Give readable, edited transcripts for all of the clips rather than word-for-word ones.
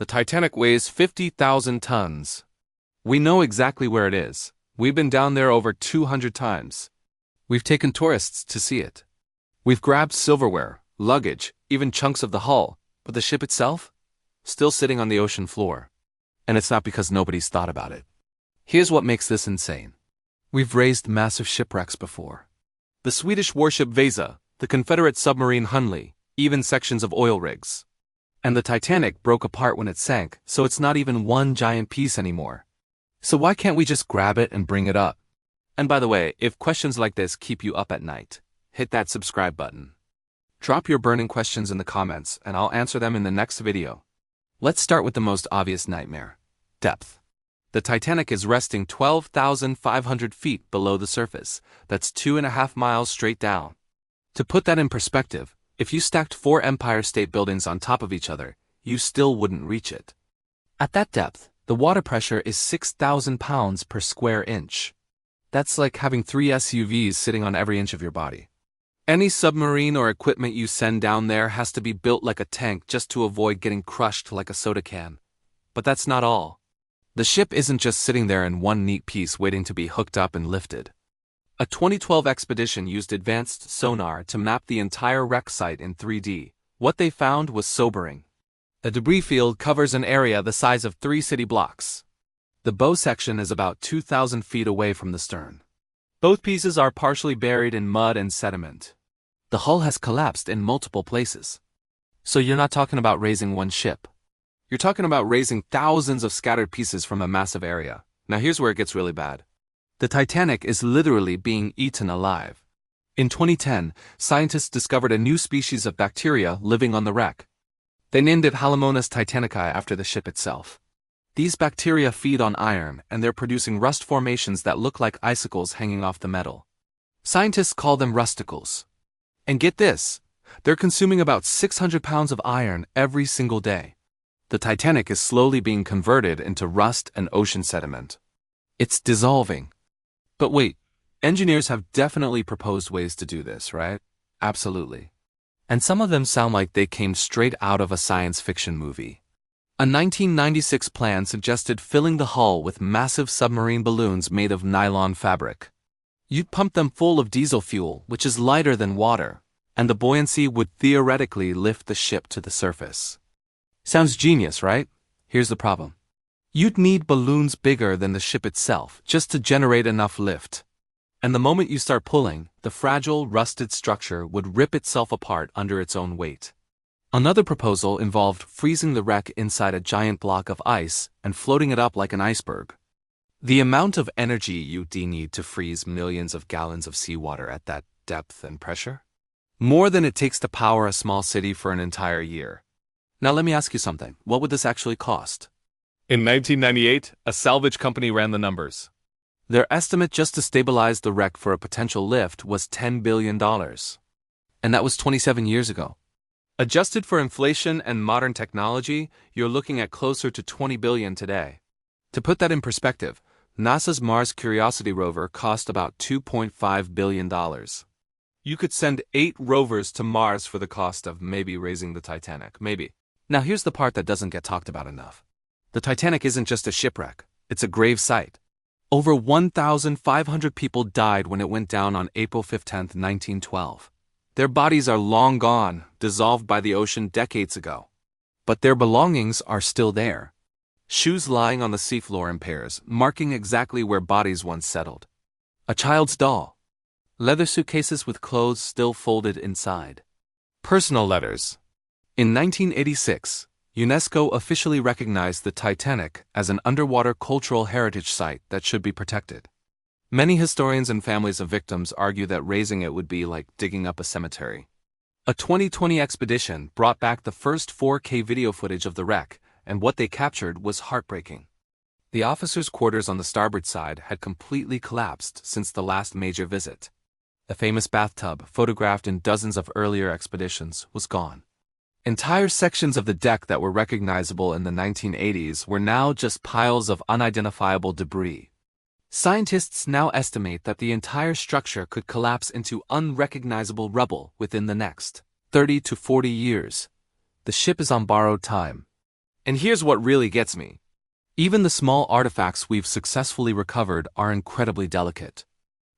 The Titanic weighs 50,000 tons. We know exactly where it is. We've been down there over 200 times. We've taken tourists to see it. We've grabbed silverware, luggage, even chunks of the hull, but the ship itself? Still sitting on the ocean floor. And it's not because nobody's thought about it. Here's what makes this insane. We've raised massive shipwrecks before. The Swedish warship Vasa, the Confederate submarine Hunley, even sections of oil rigs. And the Titanic broke apart when it sank, so it's not even one giant piece anymore. So why can't we just grab it and bring it up? And by the way, if questions like this keep you up at night, hit that subscribe button. Drop your burning questions in the comments and I'll answer them in the next video. Let's start with the most obvious nightmare. Depth. The Titanic is resting 12,500 feet below the surface. That's 2.5 miles straight down. To put that in perspective, if you stacked 4 Empire State Buildings on top of each other, you still wouldn't reach it. At that depth, the water pressure is 6,000 pounds per square inch. That's like having 3 SUVs sitting on every inch of your body. Any submarine or equipment you send down there has to be built like a tank just to avoid getting crushed like a soda can. But that's not all. The ship isn't just sitting there in one neat piece waiting to be hooked up and lifted. A 2012 expedition used advanced sonar to map the entire wreck site in 3D. What they found was sobering. The debris field covers an area the size of 3 city blocks. The bow section is about 2,000 feet away from the stern. Both pieces are partially buried in mud and sediment. The hull has collapsed in multiple places. So you're not talking about raising one ship. You're talking about raising thousands of scattered pieces from a massive area. Now here's where it gets really bad. The Titanic is literally being eaten alive. In 2010, scientists discovered a new species of bacteria living on the wreck. They named it Halomonas titanicae after the ship itself. These bacteria feed on iron, and they're producing rust formations that look like icicles hanging off the metal. Scientists call them rusticles. And get this, they're consuming about 600 pounds of iron every single day. The Titanic is slowly being converted into rust and ocean sediment. It's dissolving. But wait, engineers have definitely proposed ways to do this, right? Absolutely. And some of them sound like they came straight out of a science fiction movie. A 1996 plan suggested filling the hull with massive submarine balloons made of nylon fabric. You'd pump them full of diesel fuel, which is lighter than water, and the buoyancy would theoretically lift the ship to the surface. Sounds genius, right? Here's the problem. You'd need balloons bigger than the ship itself just to generate enough lift. And the moment you start pulling, the fragile, rusted structure would rip itself apart under its own weight. Another proposal involved freezing the wreck inside a giant block of ice and floating it up like an iceberg. The amount of energy you'd need to freeze millions of gallons of seawater at that depth and pressure? More than it takes to power a small city for an entire year. Now let me ask you something. What would this actually cost? In 1998, a salvage company ran the numbers. Their estimate just to stabilize the wreck for a potential lift was $10 billion. And that was 27 years ago. Adjusted for inflation and modern technology, you're looking at closer to $20 billion today. To put that in perspective, NASA's Mars Curiosity rover cost about $2.5 billion. You could send 8 rovers to Mars for the cost of maybe raising the Titanic, maybe. Now here's the part that doesn't get talked about enough. The Titanic isn't just a shipwreck, it's a grave site. Over 1,500 people died when it went down on April 15, 1912. Their bodies are long gone, dissolved by the ocean decades ago. But their belongings are still there. Shoes lying on the seafloor in pairs, marking exactly where bodies once settled. A child's doll. Leather suitcases with clothes still folded inside. Personal letters. In 1986, UNESCO officially recognized the Titanic as an underwater cultural heritage site that should be protected. Many historians and families of victims argue that raising it would be like digging up a cemetery. A 2020 expedition brought back the first 4K video footage of the wreck, and what they captured was heartbreaking. The officers' quarters on the starboard side had completely collapsed since the last major visit. The famous bathtub, photographed in dozens of earlier expeditions, was gone. Entire sections of the deck that were recognizable in the 1980s were now just piles of unidentifiable debris. Scientists now estimate that the entire structure could collapse into unrecognizable rubble within the next 30 to 40 years. The ship is on borrowed time. And here's what really gets me. Even the small artifacts we've successfully recovered are incredibly delicate.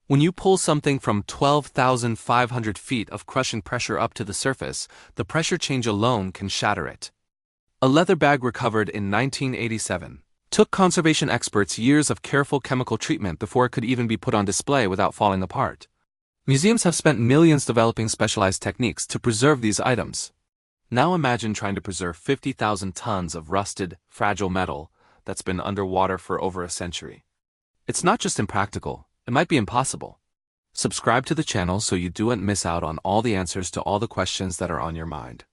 When you pull something from 12,500 feet of crushing pressure up to the surface, the pressure change alone can shatter it. A leather bag recovered in 1987 took conservation experts years of careful chemical treatment before it could even be put on display without falling apart. Museums have spent millions developing specialized techniques to preserve these items. Now imagine trying to preserve 50,000 tons of rusted, fragile metal that's been underwater for over a century. It's not just impractical, it might be impossible. Subscribe to the channel so you don't miss out on all the answers to all the questions that are on your mind.